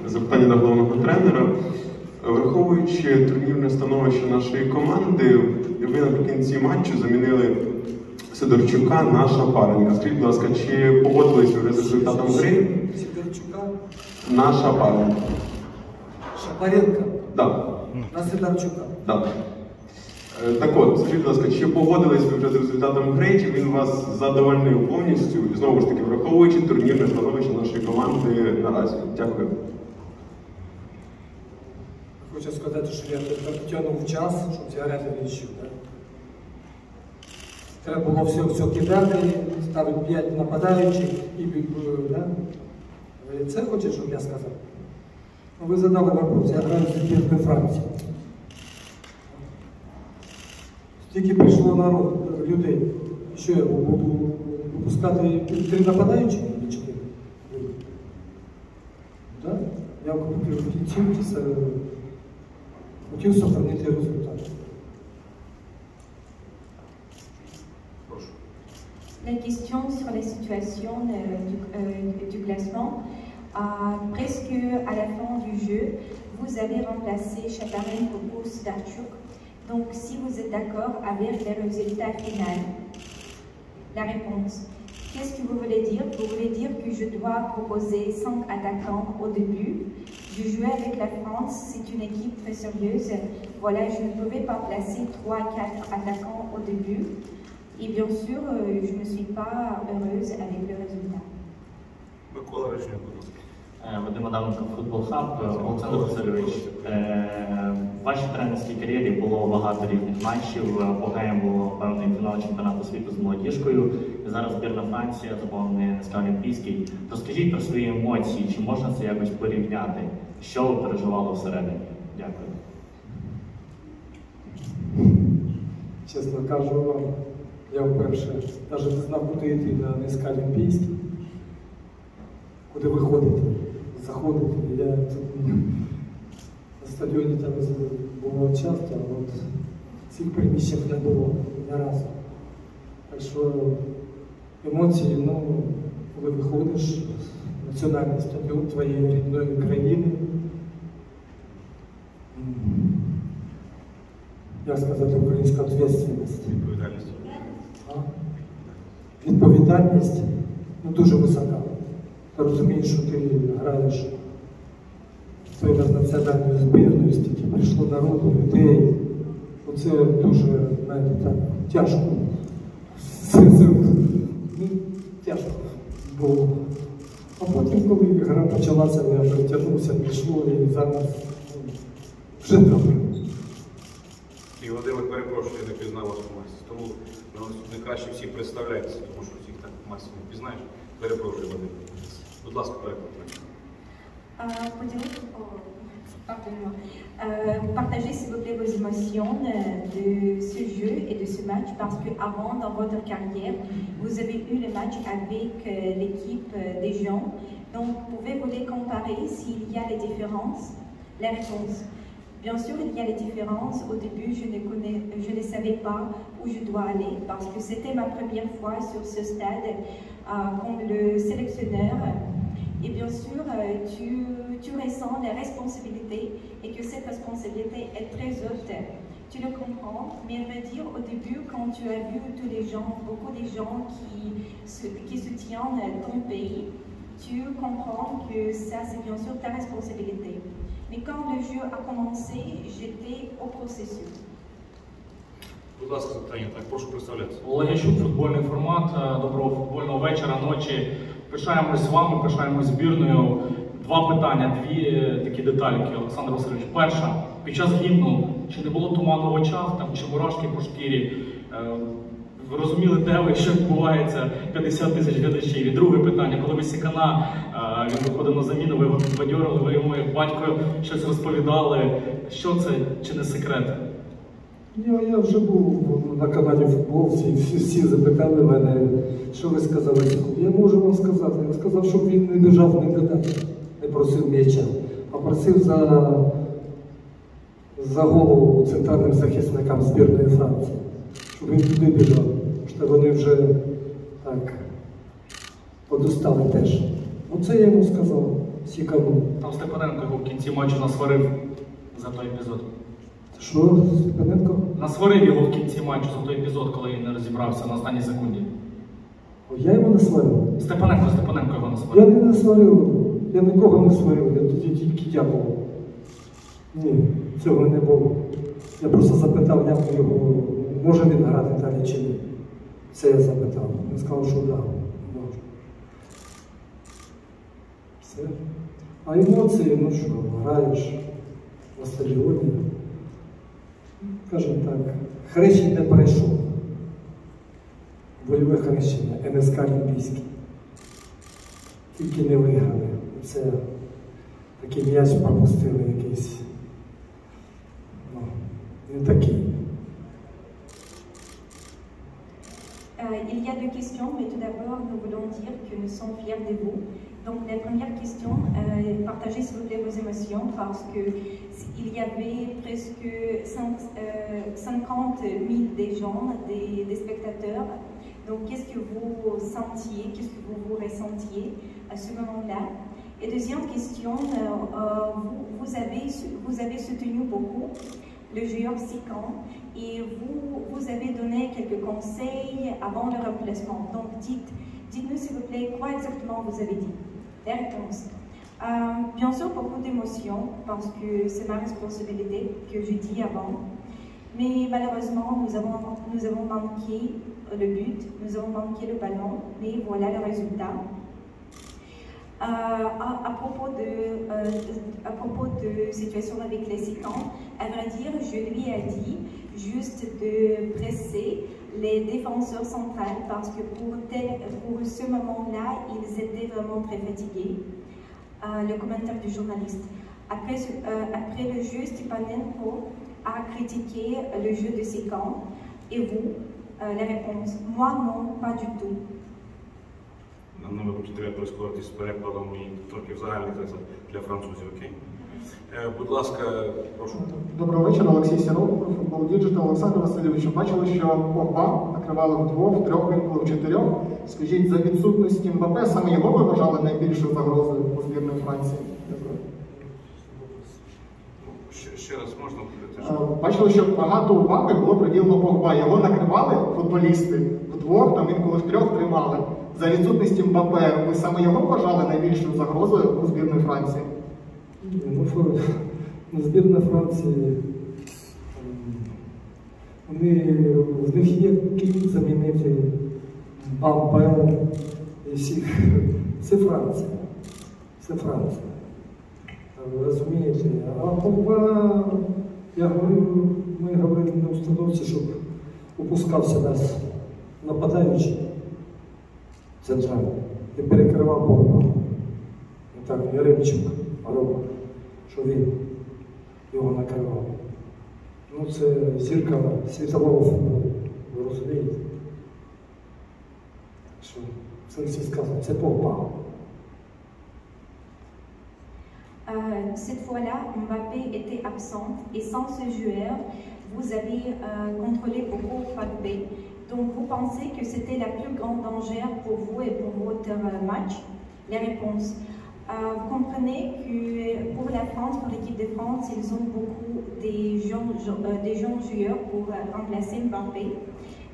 Запитання до головного тренера. Враховуючи турнірне становище нашої команди, ви наприкінці матчу замінили Сидорчука на Шапаренка. Скажіть, будь ласка, чи погодились ви з результатом гри? Сидорчука? На Шапаренка. Шапаренка? Да. На Сидорчука? Да. Так от, скажіть, будь ласка, чи погодились ви вже з результатом гри, чи він вас задовольнив повністю, знову ж таки, враховуючи турнірне становище нашої команди наразі? Дякую. Хочу сказати, що я тягнув час, щоб зіграти нічого. Треба було все кидати, ставити 5 нападаючих і да? Це хочеш, щоб я сказав? Ви задали вопрос, я граю з збірною Франції. Стільки прийшло народ, людей. Що я буду випускати 3 нападаючих чи 4? Да? Я хотів сохранити результат. La question sur la situation du classement. Presque à la fin du jeu, vous avez remplacé Chaparren pour Sidarchuk. Donc, si vous êtes d'accord avec le résultat final. La réponse. Qu'est-ce que vous voulez dire? Vous voulez dire que je dois proposer 5 attaquants au début. Je jouais avec la France, c'est une équipe très sérieuse. Voilà, je ne pouvais pas placer 3-4 attaquants au début. Et bien sûr, je ne suis pas heureuse avec le résultat. Вадим Адаменко, Футбол Хаб. Олександр Васильович, в вашій тренерській кар'єрі було багато різних матчів. Апогеєм було певний фінал чемпіонату світу з молодіжкою. Зараз збірна Франція, заповнений СК Олімпійський. Розкажіть про свої емоції, чи можна це якось порівняти? Що ви переживали всередині? Дякую. Чесно кажу вам, я вперше навіть не знав, куди йти на СК Олімпійський. Куди виходити, заходити. Я на стадіоні там було часто, а от цих приміщень не було ні разу. Так що емоції, ну, коли виходиш в національний стадіон твоєї рідної країни, як сказати, українська відповідальність. Відповідальність, ну, дуже висока. Ти розумієш, що ти граєш з національною збірною, стільки прийшло народу, людей. Оце дуже, знаєте, так, тяжко. Тяжко було. А потім, коли гра почалася, я притягнувся, пішло і зараз вже добре. І Володимир, перепрошую, я не пізнав вас у масі. Тому не краще всіх представляється, тому що всіх так в масі не пізнаєш. Перепрошую, Володимир. Будь ласка, переклад. Partagez s'il vous plaît vos émotions de ce jeu et de ce match parce qu'avant, dans votre carrière, vous avez eu le match avec l'équipe des gens. Donc, pouvez-vous les comparer s'il y a des différences? La réponse. Bien sûr, il y a des différences. Au début, je ne savais pas où je dois aller parce que c'était ma première fois sur ce stade comme le sélectionneur. Et bien sûr, tu ressens la responsabilité et que cette responsabilité est très haute. Tu le comprends, mais à vrai dire, au début, quand tu as vu tous les gens, beaucoup de gens qui soutiennent ton pays, tu comprends que ça, c'est bien sûr ta responsabilité. Mais quand le jeu a commencé, j'étais au processus. Будь ласка, запитання, так, прошу представлятися. Олег Ящук, футбольний формат. Доброго футбольного вечора, ночі. Пишаємось з вами, пишаємось збірною. Два питання, дві такі детальки, Олександр Васильович. Перша, під час гімну, чи не було туману в очах, там, чи мурашки по шкірі? Ви розуміли, де ви, що відбувається, 50 тисяч глядачів? І друге питання, коли Висікана, він виходив на заміну, ви його підбадьорили, ви йому як батько щось розповідали. Що це, чи не секрет? Я вже був на каналі «Футбол», всі запитали мене, що ви сказали. Я можу вам сказати. Я сказав, щоб він не біжав нікуди, не просив м'яча, а просив за голову центральним захисникам збірної Франції, щоб він туди біжав, що вони вже так подустали теж. Оце я йому сказав. сіканув. Там Степаненко його в кінці матчу насварив за той епізод. Що, Степаненко? Насварив його в кінці матчу за той епізод, коли він не розібрався на останній секунді. О, я його не сварив. Степаненко його Я насварив. не сварив, я нікого не сварив, я тоді тільки дякував. Ні, цього не було. Я просто запитав, як його, може він грати далі чи ні. Це я запитав. Він сказав, що да, може. Все. А емоції, ну що, граєш на стадіоні. Скажімо так, хрещення не перейшов. Бойове хрещення, НСК Олімпійський. Тільки не виграли. Це такий м'яч пропустили якийсь. Ну, не такий. Il y a deux questions, mais tout d'abord, nous voulons dire que nous sommes fiers de vous. Donc, la première question, partagez s'il vous plaît vos émotions parce qu'il y avait presque 50 000 des gens, des spectateurs. Donc, qu'est-ce que vous sentiez, qu'est-ce que vous ressentiez à ce moment-là? Et deuxième question, vous avez soutenu beaucoup le joueur Sikan et vous avez donné quelques conseils avant le remplacement. Donc, dites-nous s'il vous plaît quoi exactement vous avez dit. La réponse. Bien sûr, beaucoup d'émotions parce que c'est ma responsabilité que je dis avant. Mais malheureusement, nous avons manqué le but, nous avons manqué le ballon, mais voilà le résultat. À propos de situation avec les Sikans, à vrai dire, je lui ai dit juste de presser les défenseurs centrales parce que pour ce moment-là, ils étaient vraiment très fatigués. Le commentaire du journaliste. Après le jeu, Stepanenko a critiqué le jeu de Sikan. Et vous, la réponse, moi non, pas du tout. Нам, мабуть, треба прискорити з перекладом і трохи в загальних текстах для французів, окей? Будь ласка, прошу. Доброго вечора, Олексій Сіров, Футбол Діджитал. Олександр Васильович, бачили, що Погба накривали вдвох, втрьох, інколи в чотирьох. Скажіть, за відсутності Мбаппе, саме його ви вважали найбільшою загрозою у збірної Франції? Ще раз можна говорити? Бачили, що багато уваги було приділено Погба. Його накривали футболісти вдвох, там інколи в трьох тримали. За відсутності Мбаппе, ви саме його вважали найбільшою загрозою у збірної Франції? Ну, збірна Франції, в них є ким замінити Мбаппе і всіх. Це Франція. Це Франція. Ви розумієте? А Погба, я говорю, ми говорили на установці, щоб опускався нас нападаючий центральний і перекривав Погба. Так, Яремчук, Рома, що він його накривав. Ну, це зірка світового футболу, ви розумієте? Що це всі сказано, це Погба. Cette fois-là, Mbappé était absent et sans ce joueur, vous avez contrôlé beaucoup Mbappé. Donc vous pensez que c'était la plus grande danger pour vous et pour votre match? La réponse. Vous comprenez que pour la France, pour l'équipe de France, ils ont beaucoup des jeunes joueurs pour remplacer Mbappé.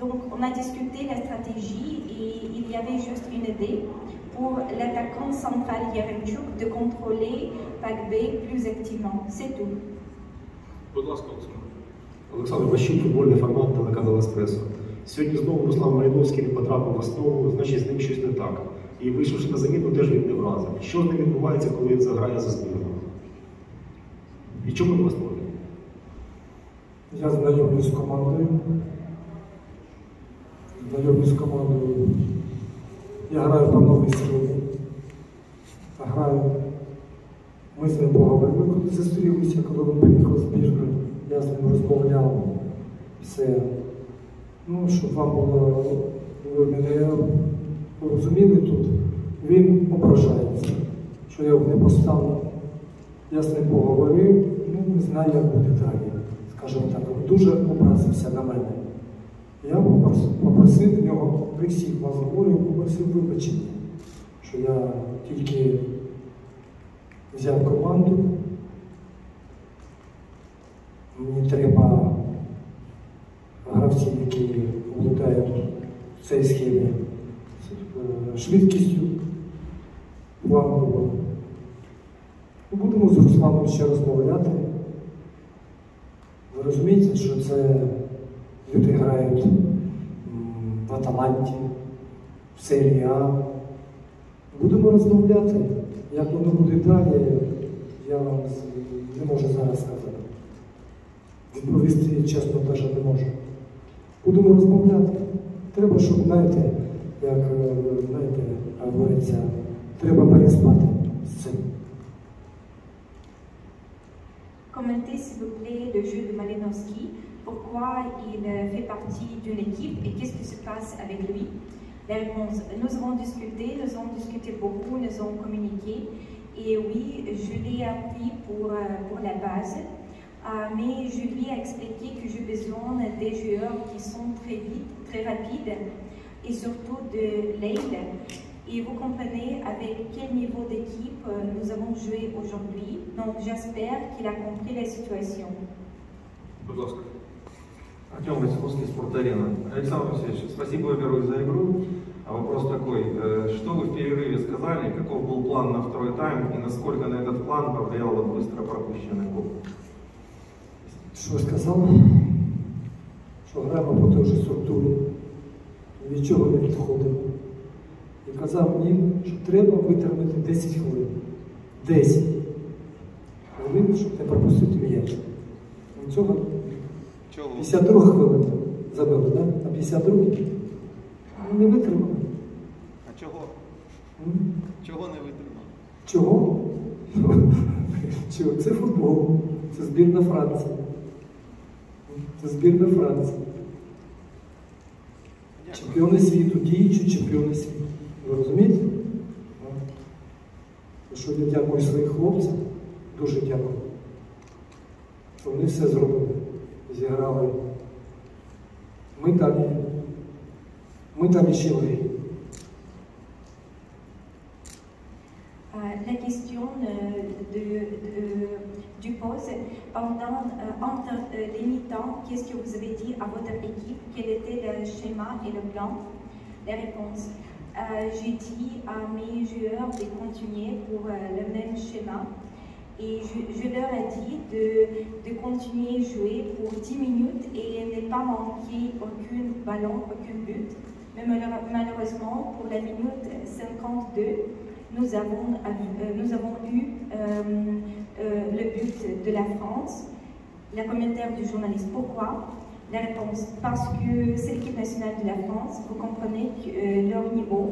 Donc on a discuté la stratégie et il y avait juste une idée pour l'attaquant central Yaremchuk de contrôler Pogba plus activement. C'est tout. Будь ласка, Олександр. Олександр Ващук, футбольний формат телеканалу «Еспресо». Сьогодні знову Руслан Малиновський не потрапив в основу, значить з ним щось не так. І вийшовши на заміну, теж він не вразив. Що з ним відбувається, коли він заграє за збірну? І чому не влаштовує? Я знайомий з командою. Я граю по новій схемі. Ми з ним поговорили, коли зустрілися, коли він приїхав з збірної. Я з ним розмовляв. Все. Ну, щоб вам було, ви мене розуміли тут, він ображається, що я його не поставив. Я з ним поговорив, ну, не знаю, як буде далі. Скажімо так, дуже образився на мене. Я попросив в нього, при всіх вас говорю, попросив вибачення, що я тільки взяв команду. Мені треба гравці, які володають в цій схемі швидкістю, планом. Будемо з Русланом ще розмовляти. Ви розумієте, що це люди грають в Аталанті, в серії А. Будемо розмовляти. Як воно буде далі, я вам не можу зараз сказати. Відповісти чесно навіть не можу. Будемо розмовляти. Треба, щоб, знаєте, як говориться, треба переспати з цим. Commentez s'il vous plaît le jeu de Malinovski, pourquoi il fait partie d'une équipe et qu'est-ce qui se passe avec lui. La réponse, nous avons discuté beaucoup, nous avons communiqué et oui, je l'ai appris pour la base, mais je lui ai expliqué que j'ai besoin des joueurs qui sont très vite, très rapides et surtout de l'aile. Et vous comprenez avec quel niveau d'équipe nous avons joué aujourd'hui. Donc j'espère qu'il a compris la situation. Будь ласка. Артем Войцеховский, Спорт-Арена. Александр Васильевич, спасибо, во-первых, за игру. А вопрос такой, что вы в перерыве сказали, каков был план на второй тайм и насколько на этот план повлиял вот быстро пропущенный гол? Що сказав? Що граємо по той же структурі, від чого не відходимо. І казав їм, що треба витримати 10 хвилин. 10 хвилин, щоб не пропустити м'яч. Цього 52 хвилин забили, так? Да? А 52-й не витримали. А чого? Чого не витримали? Чого? Чого? Це футбол, це збірна Франції. Це збірна Франції. Чемпіони світу, діючі чемпіони світу. Ви розумієте? Що я дякую своїм хлопцям, дуже дякую. Що вони все зробили, зіграли. Ми далі ще виграємо. La question du pose, entre les mi-temps, qu'est-ce que vous avez dit à votre équipe? Quel était le schéma et le plan? La réponse, j'ai dit à mes joueurs de continuer pour le même schéma et je leur ai dit de continuer à jouer pour 10 minutes et ne pas manquer aucun ballon, aucun but. Mais malheureusement, pour la minute 52, nous avons eu le but de la France. Le commentaire du journaliste, pourquoi? La réponse, parce que c'est l'équipe nationale de la France, vous comprenez que leur niveau,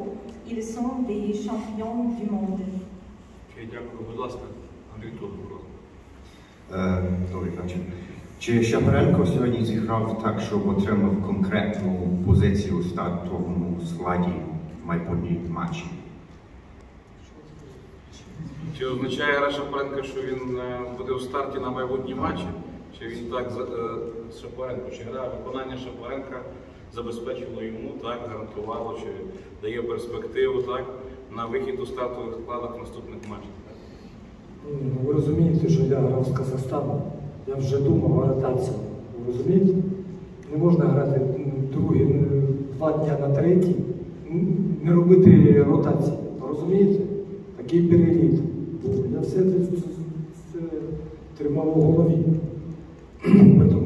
ils sont des champions du monde. Дякую, будь ласка, Андрій Тодоров. Добрий вечір. Чи Шапаренко сьогодні зіграв так, щоб отримав конкретну позицію у стартовому складі в майбутній матчі? Чи означає гра Шапаренка, що він буде у старті на майбутній матчі? Чи він так Шапаренко, чи гра виконання Шапаренка забезпечило йому, так, гарантувало, чи дає перспективу, так, на вихід у стартових складах наступних матчів? Ви розумієте, що я грав з Казахстаном, я вже думав о ротації. Ви розумієте? Не можна грати другі 2 дні на третій, не робити ротації. Ви розумієте? Такий переліт. Я все це тримав у голові.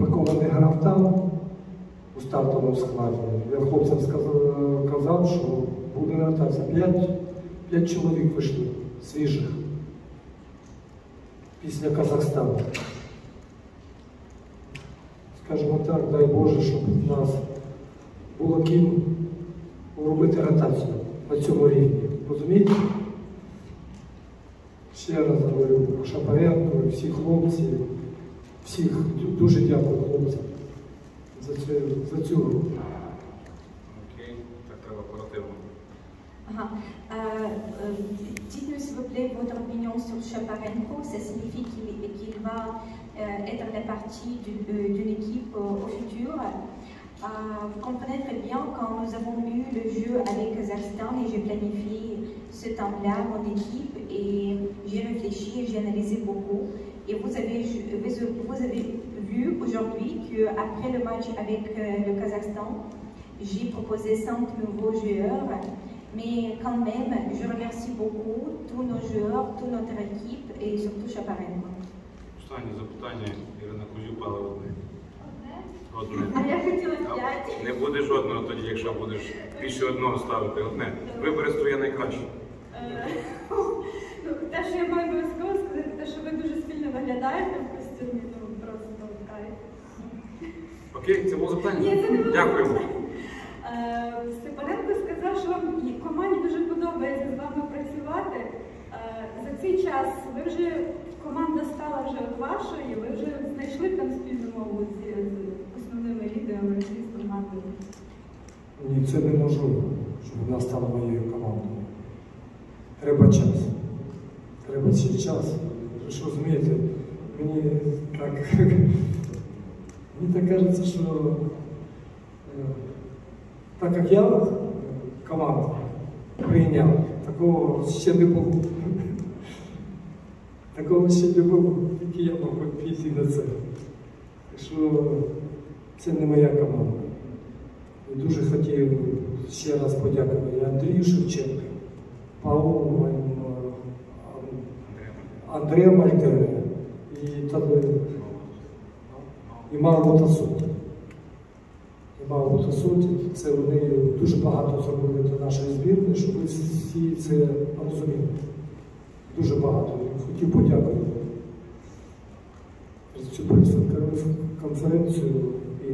Микола не грав там, у стартовому складі. Я хлопцям казав, що буде ротація. 5 чоловік вийшли, свіжих, після Казахстану. Скажімо так, дай Боже, щоб у нас було ким робити ротацію на цьому рівні. Розумієте? Ще раз говорю, Шапаренко, всі хлопці, всіх дуже дякую хлопцям за цю гру. Окей, так треба оперативно. Dites-nous s'il vous plaît votre opinion sur Shaparenko. Ça signifie qu'il va être la partie d'une équipe au futur. Vous comprenez très bien, quand nous avons eu le jeu avec Kazakhstan et j'ai planifié ce temps-là, mon équipe, et j'ai réfléchi et j'ai analysé beaucoup. Et vous avez vu aujourd'hui qu'après le match avec le Kazakhstan, j'ai proposé 5 nouveaux joueurs. Mais quand même, je remercie beaucoup tous nos joueurs, toute notre équipe et surtout Shaparenko. Останнє запитання, Ірина Кузюпала. Одне. А я хотіла 5. Не буде жодного тоді, якщо будеш більше одного ставити. Одне. Вибери своє найкраще. Те, що я маю обов'язково сказати, те, що ви дуже спільно виглядаєте в костюмі, просто кайф. Окей, це було запитання? Ні, це не було. Дякуємо. Степаненко сказав, що вам команді дуже подобається з вами працювати. За цей час ви вже, команда стала вже вашою, ви вже знайшли там спільну мову з основними лідерами з командою? Ні, це неможливо, щоб вона стала моєю командою. Треба час. Треба цей час. Ви ж розумієте, мені так кажеться, що так як я команду прийняв, такого ще не було. Такого ще не було, тільки я мог піти на це. Так що це не моя команда. І дуже хотів ще раз подякувати Андрію Шевченку, Павлу, Андрею Мальтері і Марву Тасуті. Це вони дуже багато зробили для нашої збірної, щоб ви всі це розуміли. Дуже багато. Хотів подякувати за цю прес-конференцію і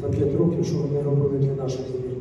за 5 років, що вони робили для нашої збірної.